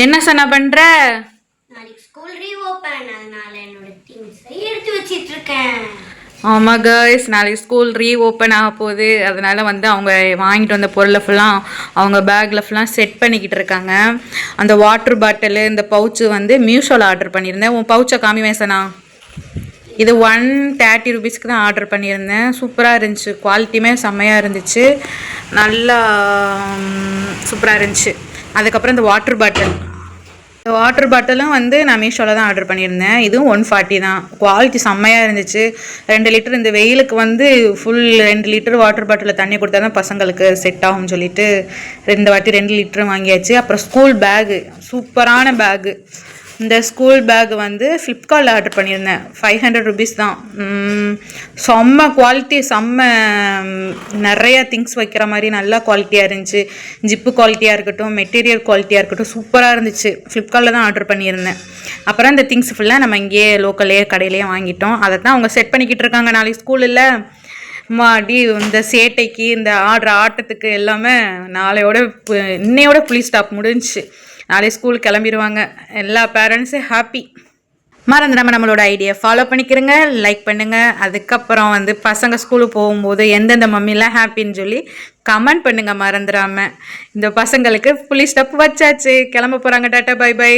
என்ன சனா பண்ற? நாளைக்கு ஸ்கூல் ரீஓபன், அதனால என்னோட திங்ஸை எடுத்து வச்சிட்டு இருக்கேன். ஆமாம் கேர்ள்ஸ், நாளைக்கு ஸ்கூல் ரீஓப்பன் ஆக போகுது. அதனால் வந்து அவங்க வாங்கிட்டு வந்த பொருளை ஃபுல்லாக அவங்க பேக்கில் ஃபுல்லாக செட் பண்ணிக்கிட்டு இருக்காங்க. அந்த வாட்டர் பாட்டிலு, இந்த பவுச்சு வந்து மீஷோவில் ஆர்டர் பண்ணியிருந்தேன். உன் பவுச்சை காமி வேசனா. இது 130 ருபீஸ்க்கு தான் ஆர்டர் பண்ணியிருந்தேன். சூப்பராக இருந்துச்சு, குவாலிட்டியுமே செம்மையாக இருந்துச்சு, நல்லா சூப்பராக இருந்துச்சு. அதுக்கப்புறம் இந்த வாட்டர் பாட்டிலும் வந்து நான் மீஷோவில் தான் ஆர்டர் பண்ணியிருந்தேன். இதுவும் 140 தான். குவாலிட்டி செம்மையாக இருந்துச்சு. 2 லிட்டர் இந்த வெயிலுக்கு வந்து ஃபுல் 2 லிட்டர் வாட்டர் பாட்டிலில் தண்ணி கொடுத்தா தான் பசங்களுக்கு செட் ஆகும்னு சொல்லிட்டு 2 வாட்டி 2 லிட்டர் வாங்கியாச்சு. அப்புறம் ஸ்கூல் பேகு, சூப்பரான பேகு. இந்த ஸ்கூல் பேக் வந்து ஃப்ளிப்கார்ட்டில் ஆர்டர் பண்ணியிருந்தேன். 500 ருபீஸ் தான். செம்ம குவாலிட்டி, செம்ம நிறையா திங்ஸ் வைக்கிற மாதிரி நல்லா குவாலிட்டியாக இருந்துச்சு. ஜிப்பு குவாலிட்டியாக இருக்கட்டும், மெட்டீரியல் குவாலிட்டியாக இருக்கட்டும், சூப்பராக இருந்துச்சு. ஃப்ளிப்கார்ட்டில் தான் ஆர்டர் பண்ணியிருந்தேன். அப்புறம் இந்த திங்ஸ் ஃபுல்லாக நம்ம இங்கேயே லோக்கல்லையே கடையிலேயே வாங்கிட்டோம். அதை தான் அவங்க செட் பண்ணிக்கிட்டு இருக்காங்க. நாளைக்கு ஸ்கூலில் மாடி இந்த சேட்டைக்கு, இந்த ஆடுற ஆட்டத்துக்கு எல்லாமே இன்னையோட புலி ஸ்டாப் முடிஞ்சிச்சு. நாளைக்கு ஸ்கூல் கிளம்பிடுவாங்க. எல்லா பேரண்ட்ஸும் ஹாப்பி. மறந்துடாமல் நம்மளோட ஐடியா ஃபாலோ பண்ணிக்கிறங்க, லைக் பண்ணுங்கள். அதுக்கப்புறம் வந்து பசங்க ஸ்கூலுக்கு போகும்போது எந்தெந்த மம்மிலாம் ஹாப்பின்னு சொல்லி கமெண்ட் பண்ணுங்கள் மறந்துடாமல். இந்த பசங்களுக்கு புலி ஸ்டாப் வச்சாச்சு, கிளம்ப போகிறாங்க. Tata bye by.